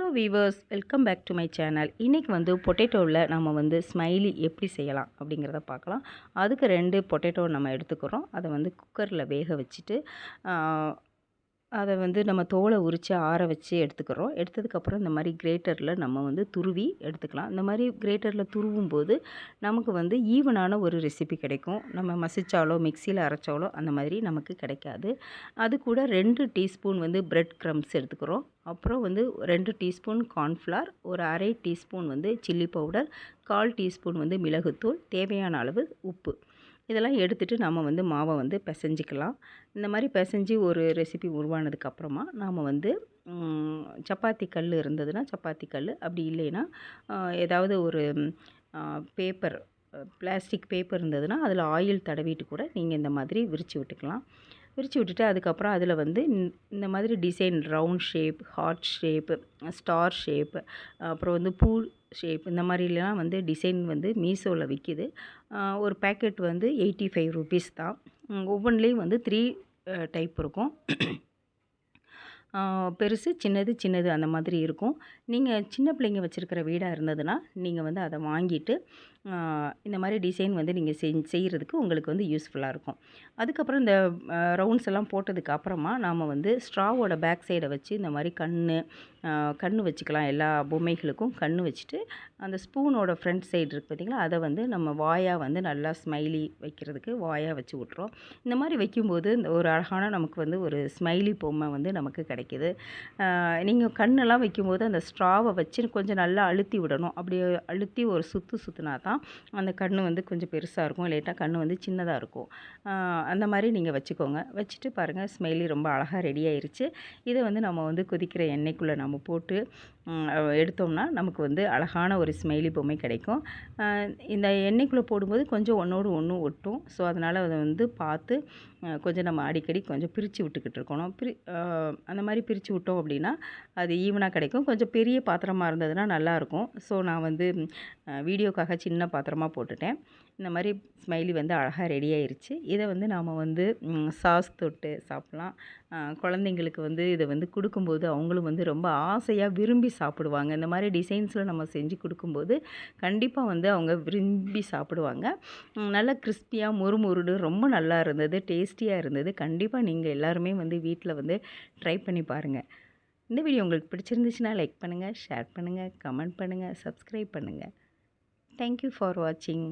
Hello viewers, welcome back to my channel. இன்றைக்கி வந்து பொட்டேட்டோவில் நம்ம வந்து ஸ்மைலி எப்படி செய்யலாம் அப்படிங்கிறத பார்க்கலாம். அதுக்கு 2 பொட்டேட்டோ நம்ம எடுத்துக்கிறோம். அதை வந்து குக்கரில் வேக வச்சுட்டு அதை வந்து நம்ம தோலை உரித்து ஆற வச்சு எடுத்துக்கிறோம். எடுத்ததுக்கப்புறம் இந்த மாதிரி கிரேட்டரில் நம்ம வந்து துருவி எடுத்துக்கலாம். இந்த மாதிரி கிரேட்டரில் துருவும் போது நமக்கு வந்து ஈவனான ஒரு ரெசிபி கிடைக்கும். நம்ம மசிச்சாலோ மிக்சியில் அரைச்சாலோ அந்த மாதிரி நமக்கு கிடைக்காது. அது கூட 2 டீஸ்பூன் வந்து பிரெட் க்ரம்ஸ் எடுத்துக்கிறோம். அப்புறம் வந்து 2 டீஸ்பூன் கார்ன்ஃப்ளவர், ஒரு அரை டீஸ்பூன் வந்து சில்லி பவுடர், 1/4 டீஸ்பூன் வந்து மிளகுத்தூள், தேவையான அளவு உப்பு. இதெல்லாம் எடுத்துகிட்டு நம்ம வந்து மாவை வந்து பிசைஞ்சிக்கலாம். இந்த மாதிரி பிசைஞ்சு ஒரு ரெசிபி உருவானதுக்கப்புறமா நாம் வந்து சப்பாத்தி கல் இருந்ததுன்னா சப்பாத்தி கல், அப்படி இல்லைன்னா ஏதாவது ஒரு பேப்பர், பிளாஸ்டிக் பேப்பர் இருந்ததுன்னா அதில் ஆயில் தடவிட்டு கூட நீங்கள் இந்த மாதிரி விரித்து விட்டுக்கலாம். விரித்து விட்டுட்டு அதுக்கப்புறம் அதில் வந்து இந்த மாதிரி design round shape, heart shape, star shape, அப்புறம் வந்து பூ ஷேப், இந்த மாதிரிலாம் வந்து டிசைன் வந்து மீஷோவில் விற்கிது. ஒரு பேக்கெட் வந்து 85 ருபீஸ் தான். ஒவ்வொன்றிலையும் வந்து 3 டைப் இருக்கும். பெருசு, சின்னது அந்த மாதிரி இருக்கும். நீங்கள் சின்ன பிள்ளைங்க வச்சுருக்கிற வீடாக இருந்ததுன்னா நீங்கள் வந்து அதை வாங்கிட்டு இந்த மாதிரி டிசைன் வந்து நீங்கள் செய்கிறதுக்கு உங்களுக்கு வந்து யூஸ்ஃபுல்லாக இருக்கும். அதுக்கப்புறம் இந்த ரவுண்ட்ஸ் எல்லாம் போட்டதுக்கு அப்புறமா நாம் வந்து ஸ்ட்ராவோட பேக் சைடை வச்சு இந்த மாதிரி கண் வச்சுக்கலாம். எல்லா பொம்மைகளுக்கும் கண் வச்சுட்டு அந்த ஸ்பூனோட ஃப்ரண்ட் சைடு இருக்குது பார்த்திங்களா, அதை வந்து நம்ம வாயாக வந்து நல்லா ஸ்மைலி வைக்கிறதுக்கு வாயாக வச்சு விட்றோம். இந்த மாதிரி வைக்கும்போது இந்த ஒரு அழகான நமக்கு வந்து ஒரு ஸ்மைலி பொம்மை வந்து நமக்கு கிடைக்கிது. நீங்கள் கண்ணெல்லாம் வைக்கும்போது அந்த ஸ்ட்ராவை வச்சு கொஞ்சம் நல்லா அழுத்தி விடணும். அப்படி அழுத்தி ஒரு சுற்றுனா தான் அந்த கண் வந்து கொஞ்சம் பெருசாக இருக்கும், இல்லாட்டா கண் வந்து சின்னதாக இருக்கும். அந்த மாதிரி நீங்கள் வச்சுக்கோங்க. வச்சுட்டு பாருங்கள், ஸ்மைலி ரொம்ப அழகாக ரெடி ஆயிருச்சு. இதை வந்து நம்ம வந்து கொதிக்கிற எண்ணெய்க்குள்ளே நம்ம போட்டு எடுத்தோம்னா நமக்கு வந்து அழகான ஒரு ஸ்மைலி பொம்மை கிடைக்கும். இந்த எண்ணெய்க்குள்ளே போடும்போது கொஞ்சம் ஒன்றோடு ஒன்று ஒட்டும். ஸோ அதனால் அதை வந்து பார்த்து கொஞ்சம் நம்ம அடிக்கடி கொஞ்சம் பிரித்து விட்டுக்கிட்டு இருக்கணும். அந்த மாதிரி பிரித்து விட்டோம் அப்படின்னா அது ஈவனாக கிடைக்கும். கொஞ்சம் பெரிய பாத்திரமாக இருந்ததுன்னா நல்லாயிருக்கும். ஸோ நான் வந்து வீடியோக்காக சின்ன பாத்திரமாக போட்டுட்டேன். இந்த மாதிரி ஸ்மைலி வந்து அழகாக ரெடி ஆயிருச்சு. இதை வந்து நாம் வந்து சாஸ் தொட்டு சாப்பிட்லாம். குழந்தைங்களுக்கு வந்து இதை வந்து கொடுக்கும்போது அவங்களும் வந்து ரொம்ப ஆசையாக விரும்பி சாப்பிடுவாங்க. இந்த மாதிரி டிசைன்ஸில் நம்ம செஞ்சு கொடுக்கும்போது கண்டிப்பாக வந்து அவங்க விரும்பி சாப்பிடுவாங்க. நல்லா கிறிஸ்பியாக முறுமுறுன்னு ரொம்ப நல்லா இருந்தது, டேஸ்டியாக இருந்தது. கண்டிப்பாக நீங்கள் எல்லாருமே வந்து வீட்டில் வந்து ட்ரை பண்ணி பாருங்கள். இந்த வீடியோ உங்களுக்கு பிடிச்சிருந்துச்சுன்னா லைக் பண்ணுங்கள், ஷேர் பண்ணுங்கள், கமெண்ட் பண்ணுங்கள், சப்ஸ்கிரைப் பண்ணுங்கள். தேங்க்யூ ஃபார் வாட்சிங்.